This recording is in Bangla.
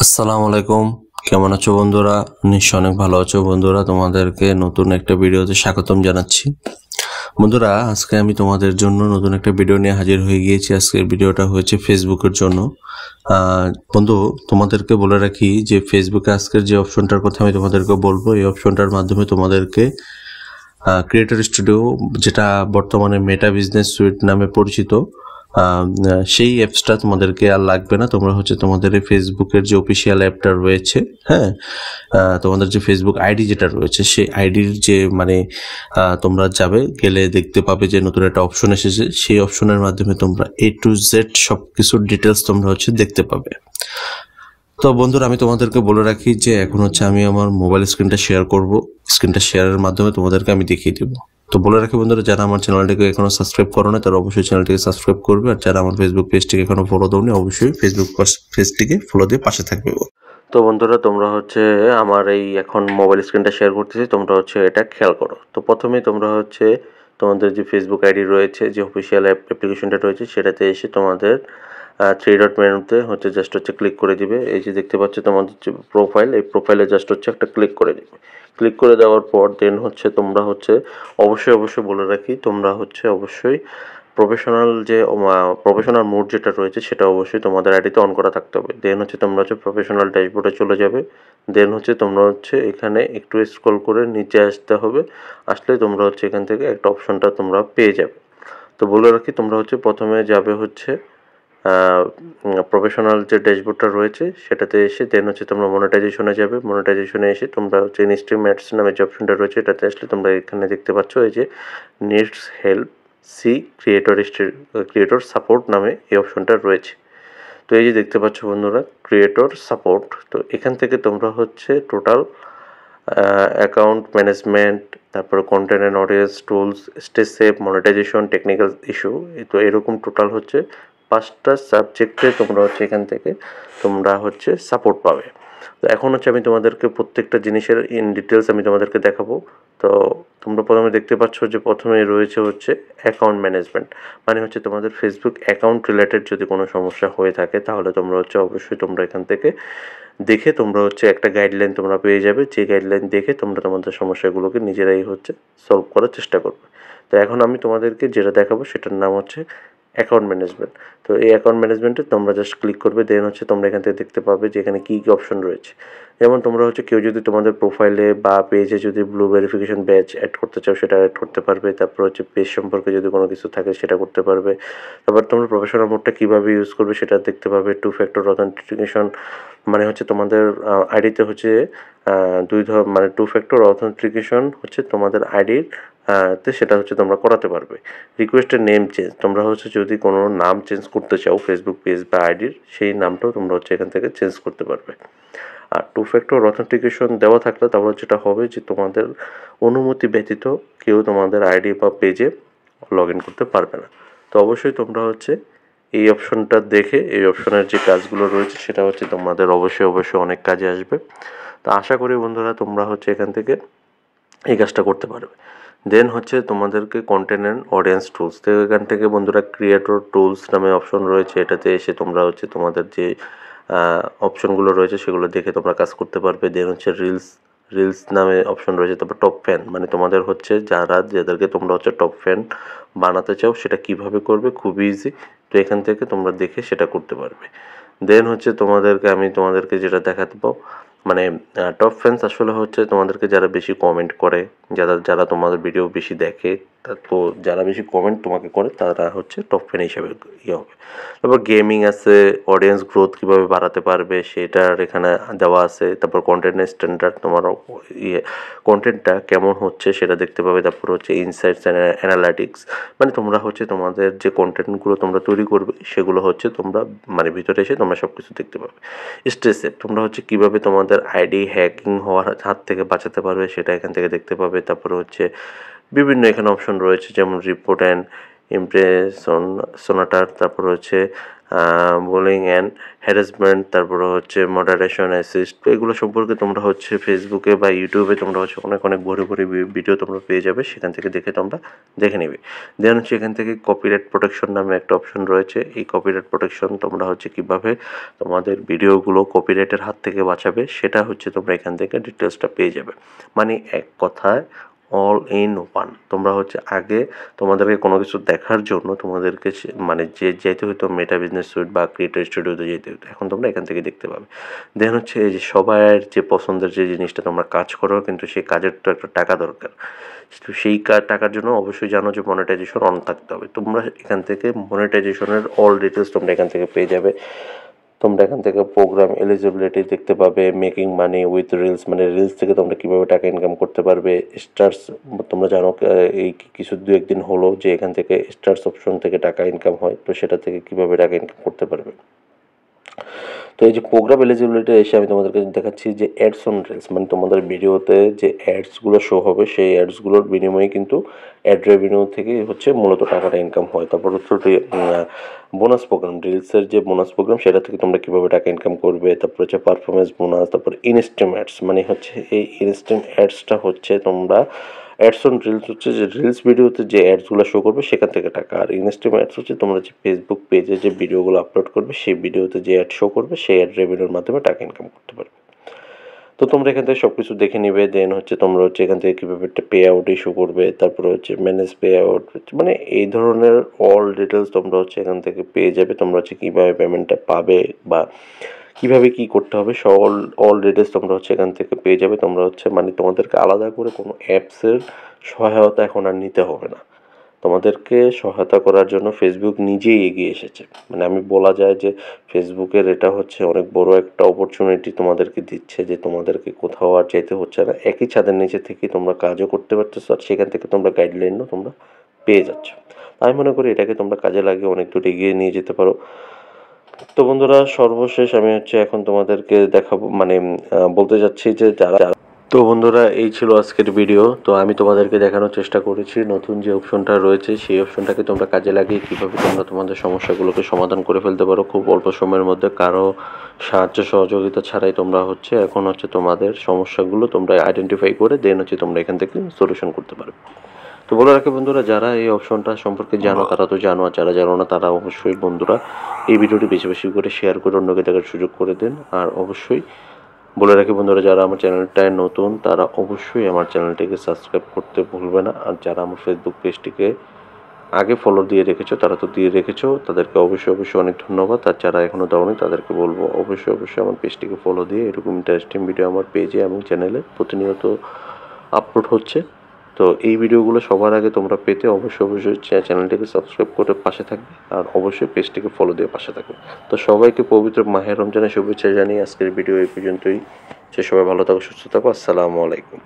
আসসালামু আলাইকুম, কেমন আছো বন্ধুরা? নিশ্চয় অনেক ভালো আছো বন্ধুরা। তোমাদেরকে নতুন একটা ভিডিওতে স্বাগতম জানাচ্ছি। বন্ধুরা, আজকে আমি তোমাদের জন্য নতুন একটা ভিডিও নিয়ে হাজির হয়ে গিয়েছি। আজকের ভিডিওটা হয়েছে ফেসবুকের জন্য। বন্ধু, তোমাদেরকে বলে রাখি যে ফেসবুকে আজকের যে অপশনটার কথা আমি তোমাদেরকে বলবো, এই অপশনটার মাধ্যমে তোমাদেরকে ক্রিয়েটর স্টুডিও, যেটা বর্তমানে মেটা বিজনেস সুইট নামে পরিচিত, সেই অ্যাপসটা তোমাদেরকে আর লাগবে না। তোমরা তোমাদের এই ফেসবুকের যে অফিসিয়াল অ্যাপটা রয়েছে, হ্যাঁ, তোমাদের যে ফেসবুক আইডি যেটা রয়েছে, সেই আইডির যে তোমরা গেলে দেখতে পাবে যে নতুন একটা অপশন এসেছে। সেই অপশনের মাধ্যমে তোমরা A to Z সবকিছুর ডিটেলস তোমরা দেখতে পাবে। তো বন্ধুরা, আমি তোমাদেরকে বলে রাখি যে এখন আমি আমার মোবাইল স্ক্রিনটা শেয়ার করব। স্ক্রিনটা শেয়ারের মাধ্যমে তোমাদেরকে আমি দেখিয়ে দেবো। তো বলে রাখি বন্ধুরা, যারা আমার চ্যানেলটিকে এখনো সাবস্ক্রাইব করো না তারা অবশ্যই চ্যানেলটিকে সাবস্ক্রাইব করবে, আর যারা আমার ফেসবুক পেজটিকে এখনো ফলো দাওনি অবশ্যই ফেসবুক পেজটিকে ফলো দিয়ে পাশে থাকবে। তো বন্ধুরা, তোমরা আমার এই এখন মোবাইল স্ক্রিনটা শেয়ার করতেছি, তোমরা এটা খেয়াল করো। তো প্রথমেই তোমরা তোমাদের যে ফেসবুক আইডি রয়েছে, যে অফিসিয়াল অ্যাপ্লিকেশনটা রয়েছে, সেটাতে এসে তোমাদের থ্রি ডট মেনুতে জাস্ট ক্লিক করে দিবে। এই যে দেখতে পাচ্ছ তোমাদের যে প্রোফাইল, এই প্রোফাইলে জাস্ট একটা ক্লিক করে দিবে। ক্লিক করে দেওয়ার পর দেন তোমরা অবশ্যই বলে রাখি, তোমরা অবশ্যই প্রফেশনাল মোড যেটা রয়েছে সেটা অবশ্যই তোমাদের আইডিতে অন করা থাকতে হবে। দেন তোমরা প্রফেশনাল ড্যাশবোর্ডে চলে যাবে। দেন তোমরা এখানে একটু স্ক্রল করে নিচে আসতে হবে। আসলে তোমরা এখান থেকে একটা অপশনটা তোমরা পেয়ে যাবে। তো বলে রাখি, তোমরা প্রথমে যাবে প্রফেশনাল যে ড্যাশবোর্ডটা রয়েছে সেটাতে এসে দেন তোমরা মনিটাইজেশনে যাবে। মনিটাইজেশনে এসে তোমরা ইনস্ট্রিমেন্টস নামে যে অপশনটা রয়েছে এটাতে আসলে তোমরা এখানে দেখতে পাচ্ছ এই যে needs help see creator support নামে এই অপশনটা রয়েছে। তো এই যে দেখতে পাচ্ছ বন্ধুরা, ক্রিয়েটর সাপোর্ট। তো এখান থেকে তোমরা টোটাল অ্যাকাউন্ট ম্যানেজমেন্ট, তারপরে content and audience tools, stay safe, monetisation, technical issue, তো এরকম টোটাল 5টা সাবজেক্টে তোমরা এখান থেকে তোমরা সাপোর্ট পাবে। তো এখন আমি তোমাদেরকে প্রত্যেকটা জিনিসের ইন ডিটেলস আমি তোমাদেরকে দেখাবো। তো তোমরা প্রথমে দেখতে পাচ্ছ যে প্রথমে রয়েছে অ্যাকাউন্ট ম্যানেজমেন্ট, মানে তোমাদের ফেসবুক অ্যাকাউন্ট রিলেটেড যদি কোনো সমস্যা হয়ে থাকে তাহলে তোমরা অবশ্যই তোমরা এখান থেকে দেখে তোমরা একটা গাইডলাইন তোমরা পেয়ে যাবে। যে গাইডলাইন দেখে তোমরা তোমাদের সমস্যাগুলোকে নিজেরাই সলভ করার চেষ্টা করবে। তো এখন আমি তোমাদেরকে যেটা দেখাবো সেটার নাম অ্যাকাউন্ট ম্যানেজমেন্ট। তো এই অ্যাকাউন্ট ম্যানেজমেন্টে তোমরা জাস্ট ক্লিক করবে। দেন তোমরা এখান থেকে দেখতে পাবে যে এখানে কী কী অপশন রয়েছে। যেমন তোমরা কেউ যদি তোমাদের প্রোফাইলে বা পেজে যদি ব্লু ভেরিফিকেশন ব্যাচ অ্যাড করতে চাও সেটা অ্যাড করতে পারবে। তারপর পেজ সম্পর্কে যদি কোনো কিছু থাকে সেটা করতে পারবে। তারপর তোমরা প্রফেশনাল মোডটা কীভাবে ইউজ করবে সেটা দেখতে পাবে। 2 ফ্যাক্টর অথেন্টিকেশন, মানে তোমাদের আইডিতে মানে 2 ফ্যাক্টর অথেন্টিকেশন তোমাদের আইডির তে সেটা তোমরা করাতে পারবে। রিকোয়েস্টের নেম চেঞ্জ, তোমরা যদি কোনো নাম চেঞ্জ করতে চাও ফেসবুক পেজ বা আইডির, সেই নামটাও তোমরা এখান থেকে চেঞ্জ করতে পারবে। আর 2 ফ্যাক্টর অথেন্টিকেশন দেওয়া থাকলে তারপর যেটা হবে যে তোমাদের অনুমতি ব্যতীত কেউ তোমাদের আইডি বা পেজে লগ ইন করতে পারবে না। তো অবশ্যই তোমরা এই অপশনটা দেখে, এই অপশনের যে কাজগুলো রয়েছে সেটা তোমাদের অবশ্যই অনেক কাজে আসবে। তো আশা করি বন্ধুরা তোমরা এখান থেকে এই কাজটা করতে পারবে। দেন তোমাদেরকে কন্টেন্ট অ্যান্ড অডিয়েন্স টুলস, তো এখান থেকে বন্ধুরা ক্রিয়েটর টুলস নামে অপশন রয়েছে। এটাতে এসে তোমরা তোমাদের যে অপশনগুলো রয়েছে সেগুলো দেখে তোমরা কাজ করতে পারবে। দেন রিলস নামে অপশন রয়েছে। তারপর টপ ফ্যান, মানে তোমাদের যাদেরকে তোমরা টপ ফ্যান বানাতে চাও সেটা কিভাবে করবে, খুবই ইজি। তো এখান থেকে তোমরা দেখে সেটা করতে পারবে। দেন আমি তোমাদেরকে যেটা দেখাবো, মানে টপ ফ্যান্স আসলে তোমাদেরকে যারা বেশি কমেন্ট করে, যারা তোমাদের ভিডিও বেশি দেখে, তো যারা বেশি কমেন্ট তোমাকে করে তারা টপ ফ্যান হিসাবে হবে। তারপর গেমিং আছে, অডিয়েন্স গ্রোথ কীভাবে বাড়াতে পারবে সেটার এখানে দেওয়া আছে। তারপর কন্টেন্টের স্ট্যান্ডার্ড, তোমার কন্টেন্টটা কেমন সেটা দেখতে পাবে। তারপর ইনসাইটস অ্যান্ড অ্যানালাইটিক্স, মানে তোমরা তোমাদের যে কন্টেন্টগুলো তোমরা তৈরি করবে সেগুলো তোমরা মানে ভিতরে এসে তোমরা সব কিছু দেখতে পাবে। স্ট্রেসে তোমরা কীভাবে তোমাদের আইডি হ্যাকিং হওয়ার হাত থেকে বাঁচাতে পারবে সেটা এখান থেকে দেখতে পাবে। তারপরে বিভিন্ন এখানে অপশন রয়েছে, যেমন রিপোর্ট অ্যান্ড ইমপ্রেশন সোনাটার, তারপর বুলিং অ্যান্ড হ্যারাসমেন্ট, তারপরে হচ্ছে মডারেশন অ্যাসিস্ট, এগুলো সম্পর্কে তোমরা হচ্ছে ফেসবুকে বা ইউটিউবে তোমরা হচ্ছে অনেক অনেক ভরে ভরে ভিডিও তোমরা পেয়ে যাবে, সেখান থেকে তোমরা দেখে নিবে। দেন হচ্ছে এখান থেকে কপিরাইট প্রোটেকশন নামে একটা অপশন রয়েছে। এই কপিরাইট প্রোটেকশন তোমরা হচ্ছে কীভাবে তোমাদের ভিডিওগুলো কপিরাইটের হাত থেকে বাঁচাবে সেটা হচ্ছে তোমরা এখান থেকে ডিটেলসটা পেয়ে যাবে। মানে এক কথায় অল ইন ওয়ান। তোমরা হচ্ছে আগে তোমাদেরকে কোনো কিছু দেখার জন্য তোমাদেরকে মানে যেতে হতো মেটা বিজনেস সুইট বা ক্রিয়েটর স্টুডিওতে যেতে হতো, এখন তোমরা এখান থেকে দেখতে পাবে। দেন হচ্ছে এই যে সবার যে পছন্দের যে জিনিসটা তোমরা কাজ করো, কিন্তু সেই কাজের তো একটা টাকা দরকার, তো সেই টাকার জন্য অবশ্যই জানো যে মনিটাইজেশন অন থাকতে হবে। তোমরা এখান থেকে মনিটাইজেশনের অল ডিটেলস তোমরা এখান থেকে পেয়ে যাবে। তোমরা এখান থেকে প্রোগ্রাম এলিজিবিলিটি দেখতে পাবে, মেকিং মানি উইথ রিলস, মানে রিলস থেকে তোমরা কীভাবে টাকা ইনকাম করতে পারবে। স্টার্স, তোমরা জানো এই কিছু দু একদিন হলো যে এখান থেকে স্টার্স অপশন থেকে টাকা ইনকাম হয়, তো সেটা থেকে কীভাবে টাকা ইনকাম করতে পারবে। তো এই যে প্রোগ্রাম এলিজিবিলিটি এসে আমি তোমাদেরকে দেখাচ্ছি যে অ্যাডস অন রিলস, মানে তোমাদের ভিডিওতে যে অ্যাডসগুলো শো হবে সেই অ্যাডসগুলোর বিনিময়ে কিন্তু অ্যাড রেভিনিউ থেকে হচ্ছে মূলত টাকাটা ইনকাম হয়। তারপর হচ্ছে বোনাস প্রোগ্রাম, রিলসের যে বোনাস প্রোগ্রাম সেটা থেকে তোমরা কীভাবে টাকা ইনকাম করবে। তারপর হচ্ছে পারফরমেন্স বোনাস, তারপর ইনস্ট্যান্ট অ্যাডস, মানে হচ্ছে এই ইনস্ট্যান্ট অ্যাডসটা হচ্ছে তোমরা অ্যাডস অন রিলস হচ্ছে যে রিলস ভিডিওতে যে অ্যাডসগুলো শো করবে সেখান থেকে টাকা, আর ইনস্ট্যান্ট অ্যাডস হচ্ছে তোমরা যে ফেসবুক পেজে যে ভিডিওগুলো আপলোড করবে সেই ভিডিওতে যে অ্যাড শো করবে সেই অ্যাড রেভিনিউর মাধ্যমে টাকা ইনকাম করতে পারবে। তো তোমরা এখান থেকে সব কিছু দেখে নিবে। দেন হচ্ছে তোমরা হচ্ছে এখান থেকে কীভাবে একটা পে আউট ইস্যু করবে, তারপরে হচ্ছে ম্যানেজ পে আউট, মানে এই ধরনের অল ডিটেলস তোমরা হচ্ছে এখান থেকে পেয়ে যাবে। তোমরা হচ্ছে কীভাবে পেমেন্টটা পাবে বা কীভাবে কী করতে হবে অল ডিটেলস তোমরা হচ্ছে এখান থেকে পেয়ে যাবে। তোমরা হচ্ছে মানে তোমাদেরকে আলাদা করে কোনো অ্যাপসের সহায়তা এখন আর নিতে হবে না। তোমাদেরকে সহায়তা করার জন্য ফেসবুক নিজেই এগিয়ে এসেছে। মানে আমি বলা যায় যে ফেসবুকের এটা হচ্ছে অনেক বড় একটা অপরচুনিটি তোমাদেরকে দিচ্ছে, যে তোমাদেরকে কোথাও আর যেতে হচ্ছে না, একই ছাদের নিচে থেকে তোমরা কাজও করতে পারতেছো, আর সেখান থেকে তোমরা গাইডলাইনও তোমরা পেয়ে যাচ্ছ। আমি মনে করি এটাকে তোমরা কাজে লাগিয়ে অনেক দূর এগিয়ে নিয়ে যেতে পারো। তো বন্ধুরা, সর্বশেষ আমি হচ্ছে এখন তোমাদেরকে দেখাবো, মানে বলতে যাচ্ছি যে তো বন্ধুরা, এই ছিল আজকের ভিডিও। তো আমি তোমাদেরকে দেখানোর চেষ্টা করেছি নতুন যে অপশনটা রয়েছে সেই অপশনটাকে তোমরা কাজে লাগিয়ে কীভাবে তোমরা তোমাদের সমস্যাগুলোকে সমাধান করে ফেলতে পারো খুব অল্প সময়ের মধ্যে, কারো সাহায্য সহযোগিতা ছাড়াই। তোমরা হচ্ছে এখন হচ্ছে তোমাদের সমস্যাগুলো তোমরা আইডেন্টিফাই করে দেন হচ্ছে তোমরা এখান থেকে সলিউশন করতে পারবে। তো বলে রাখি বন্ধুরা, যারা এই অপশনটা সম্পর্কে জানো তারা তো জানো, আর যারা জানো না তারা অবশ্যই বন্ধুরা এই ভিডিওটি বেশি বেশি করে শেয়ার করে অন্যকে দেখার সুযোগ করে দেন। আর অবশ্যই বলে রাখি বন্ধুরা, যারা আমার চ্যানেলটায় নতুন তারা অবশ্যই আমার চ্যানেলটিকে সাবস্ক্রাইব করতে ভুলবে না। আর যারা আমার ফেসবুক পেজটিকে আগে ফলো দিয়ে রেখেছো তারা তো দিয়ে রেখেছো, তাদেরকে অবশ্যই অবশ্যই অনেক ধন্যবাদ। আর যারা এখনও দাওনি তাদেরকে বলবো অবশ্যই অবশ্যই আমার পেজটিকে ফলো দিয়ে এরকম ইন্টারেস্টিং ভিডিও আমার পেজে এবং চ্যানেলে প্রতিনিয়ত আপলোড হচ্ছে। তো এই ভিডিওগুলো সবার আগে তোমরা পেতে অবশ্যই অবশ্যই চ্যানেলটিকে সাবস্ক্রাইব করে পাশে থাকবে, আর অবশ্যই পেজটিকে ফলো দিয়ে পাশে থাকবে। তো সবাইকে পবিত্র মাহে রমজানের শুভেচ্ছা জানিয়ে আজকের ভিডিও এই পর্যন্তই। সে সবাই ভালো থাকো, সুস্থ থাকো। আসসালামু আলাইকুম।